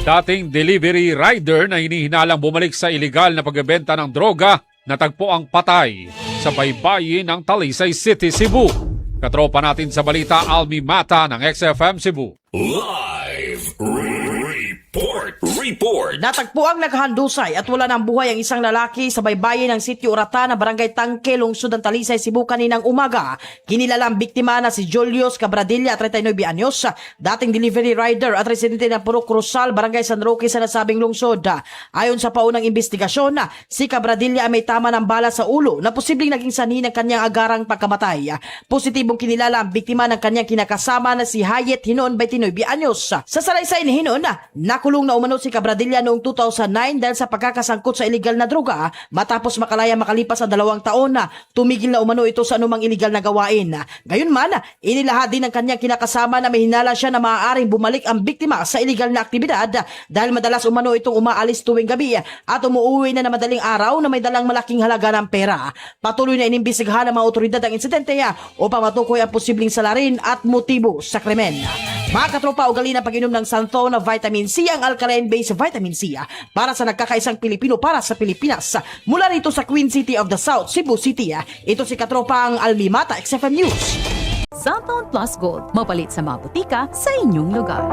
Dating delivery rider na hinihinalang bumalik sa ilegal na pagbebenta ng droga, natagpo ang patay sa baybayin ng Talisay City, Cebu. Katropa natin sa balita, Almi Mata ng XFM Cebu. Live report. Natagpo ang naghandusay at wala ng buhay ang isang lalaki sa baybayin ng Sitio Urata na Barangay Tangke, lungsod ng Talisay, Cebu kaninang umaga. Kinilala ang biktima na si Julius Cabradilla, 39 anyos, dating delivery rider at residente ng Purok Cruzal, Barangay San Roque sa nasabing lungsod. Ayon sa paunang investigasyon, si Cabradilla ay may tama ng bala sa ulo na posibleng naging sanhi ng kanyang agarang pagkamatay. Positibong kinilala ang biktima ng kanyang kinakasama na si Hayet Hinon, 29 anyos. Sa salaysay ni Hinon, nakulong na umano si Cabradilla noong 2009 dahil sa pagkakasangkot sa iligal na droga matapos makalaya makalipas ang 2 taon na tumigil na umano ito sa anumang iligal na gawain. Gayunman, inilahad din ng kanyang kinakasama na may hinala siya na maaaring bumalik ang biktima sa iligal na aktibidad dahil madalas umano itong umaalis tuwing gabi at umuuwi na madaling araw na may dalang malaking halaga ng pera. Patuloy na inimbestigahan ng mga otoridad ang insidente upang matukoy ang posibleng salarin at motibo sa krimen. Mga katropa, ugali na pag-inom ng Santo na vitamin C ang alkaline-based vitamin C para sa nagkakaisang Pilipino para sa Pilipinas. Mula rito sa Queen City of the South, Cebu City, ito si katropa ang Almi Mata, XFM News. Santon Plus Gold, mapalit sa mga butika sa inyong lugar.